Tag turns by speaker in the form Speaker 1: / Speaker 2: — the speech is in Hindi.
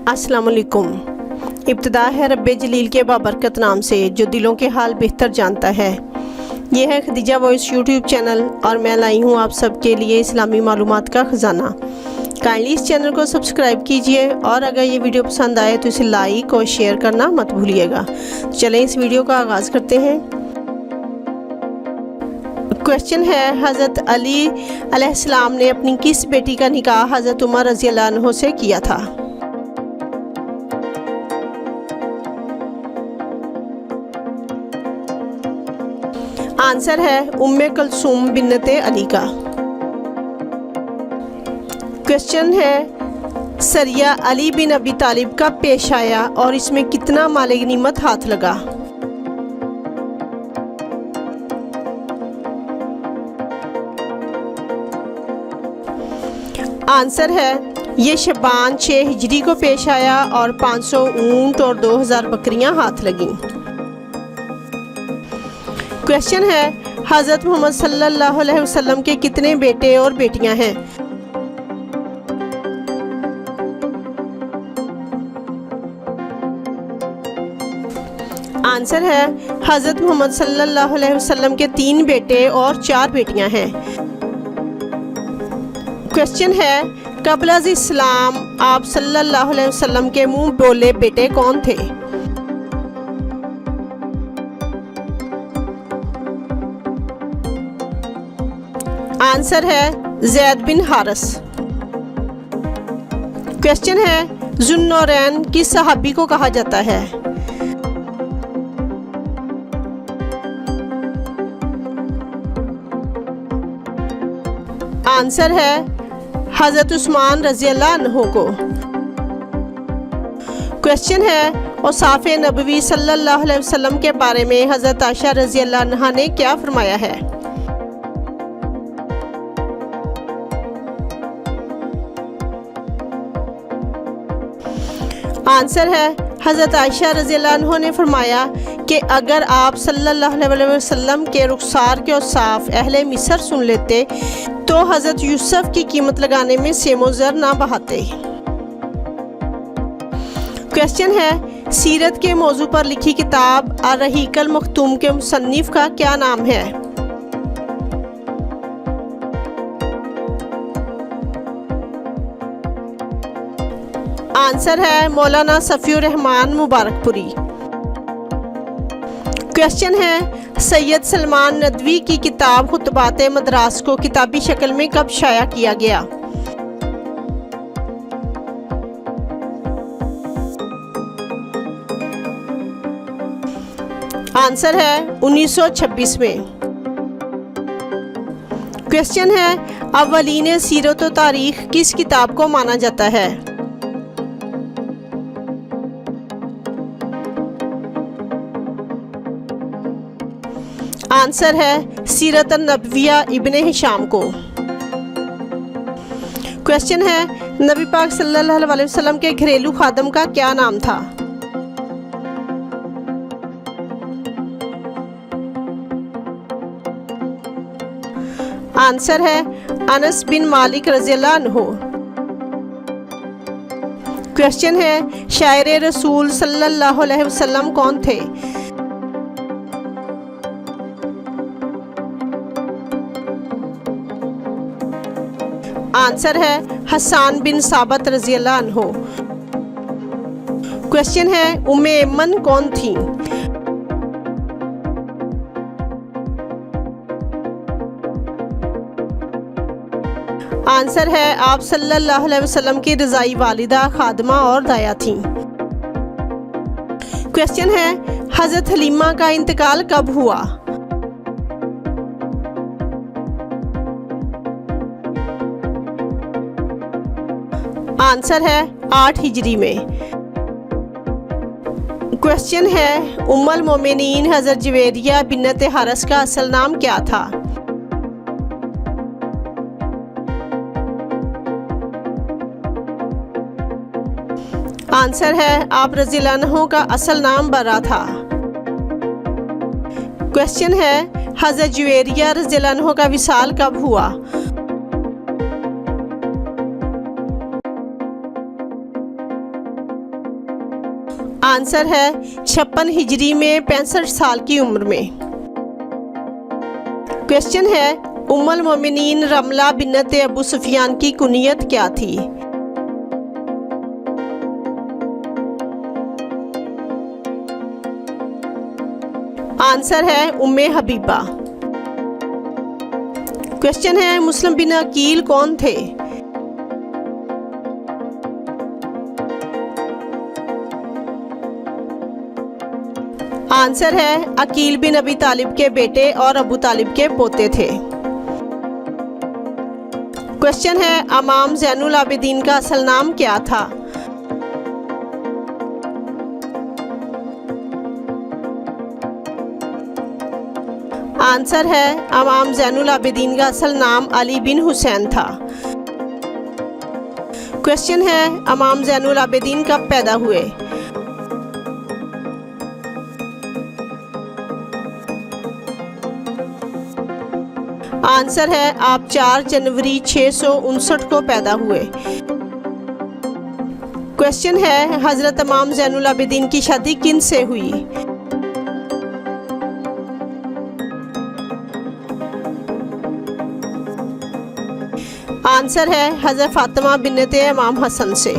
Speaker 1: अस्सलाम वालेकुम। इब्तिदा है रब्बे जलील के बाबरकत नाम से जो दिलों के हाल बेहतर जानता है। यह है खदीजा वॉइस यूट्यूब चैनल और मैं लाई हूँ आप सबके लिए इस्लामी मालूमात का ख़जाना। काइंडली इस चैनल को सब्सक्राइब कीजिए और अगर ये वीडियो पसंद आए तो इसे लाइक और शेयर करना मत भूलिएगा। चलें इस वीडियो का आगाज़ करते हैं। क्वेश्चन है, हज़रत अली अलैहिस्सलाम ने अपनी किस बेटी का निकाह हज़रत उमर रज़ियल्लाहु अन्हु से किया था? आंसर है उम्मे कुलसूम बिन्नते अली का। क्वेश्चन है, सरिया अली बिन अबी तालिब कब पेश आया और इसमें कितना माले गनीमत हाथ लगा? आंसर है ये शबान 6 हिजरी को पेश आया और 500 ऊंट और 2000 बकरियां हाथ लगीं। क्वेश्चन है, हज़रत मोहम्मद सल्लल्लाहु अलैहि वसल्लम के कितने बेटे और बेटियां हैं? आंसर है हज़रत मोहम्मद सल्लल्लाहु अलैहि वसल्लम के 3 बेटे और 4 बेटियां हैं। क्वेश्चन है, क़ब्ल इस्लाम आप सल्लल्लाहु अलैहि वसल्लम के मुंह बोले बेटे कौन थे? आंसर है ज़ैद बिन हारिस। क्वेश्चन है, ज़ुन्नूरैन किस सहाबी को कहा जाता है? आंसर है हज़रत उस्मान रज़ियल्लाहु अन्हु को। क्वेश्चन है, औसाफ़े नबवी सल्लल्लाहु अलैहि वसल्लम के बारे में हज़रत आयशा रज़ियल्लाहु अन्हा ने क्या फरमाया है? आंसर है हज़रत आयशा रज़ियल्लाहु अन्हा ने फरमाया कि अगर आप सल्लल्लाहु अलैहि वसल्लम के रुखसार के औसाफ अहले मिस्र सुन लेते तो हज़रत यूसुफ की कीमत लगाने में सेमो ज़र ना बहाते। क्वेश्चन है, सीरत के मौजू पर लिखी किताब अर-रहीक़ुल मख्तूम के मुसन्निफ का क्या नाम है? आंसर है मौलाना सफ़ीउर रहमान मुबारकपुरी। क्वेश्चन है, सैयद सलमान नदवी की किताब खुतबात मदरास को किताबी शक्ल में कब शाया किया गया? आंसर है 1926 में। क्वेश्चन है, अव्वलीन सीरत व तारीख किस किताब को माना जाता है? आंसर है सीरत नबविया इब्ने हिशाम को। क्वेश्चन है, नबी पाक सल्लल्लाहु अलैहि वसल्लम के घरेलू खादम का क्या नाम था? आंसर है अनस बिन मालिक रज़ियल्लाहु अन्हु। क्वेश्चन है, शायर रसूल सल्लल्लाहु अलैहि वसल्लम कौन थे? आंसर है हसन बिन साबत रज़ियल्लाहु अन्हु। क्वेश्चन है, उम्मे ऐमन कौन थी? आंसर है आप सल्लल्लाहु अलैहि वसल्लम की रज़ाई वालिदा, खादमा और दाया थीं। क्वेश्चन है, हज़रत हलीमा का इंतकाल कब हुआ? आंसर है 8 हिजरी में। क्वेश्चन है, उम्मुल मोमिनीन हज़रत जुवैरिया बिन्नत हारिस का असल नाम क्या था? आंसर है आप रज़ियल्लाहु अन्हु का असल नाम बर्रा था। क्वेश्चन है, हज़रत जुवैरिया रज़ियल्लाहु अन्हु का विसाल कब हुआ? आंसर है 56 हिजरी में 65 साल की उम्र में। क्वेश्चन है उम्मुल मोमिनीन रमला बिन्नत अबू सुफियान की कुनियत क्या थी? आंसर है उम्मे हबीबा। क्वेश्चन है मुस्लिम बिन अकील कौन थे? आंसर है अकील बिन अबी तालिब के बेटे और अबू तालिब के पोते थे। क्वेश्चन है इमाम ज़ैनुल आबिदीन का असल नाम क्या था? आंसर है इमाम ज़ैनुल आबिदीन का असल नाम अली बिन हुसैन था। क्वेश्चन है इमाम ज़ैनुल आबिदीन कब पैदा हुए? आंसर है आप 4 जनवरी 659 को पैदा हुए। क्वेश्चन है हज़रत इमाम ज़ैनुल आबिदीन की शादी किन से हुई? आंसर है हज़रत फ़ातिमा बिन्नत इमाम हसन से।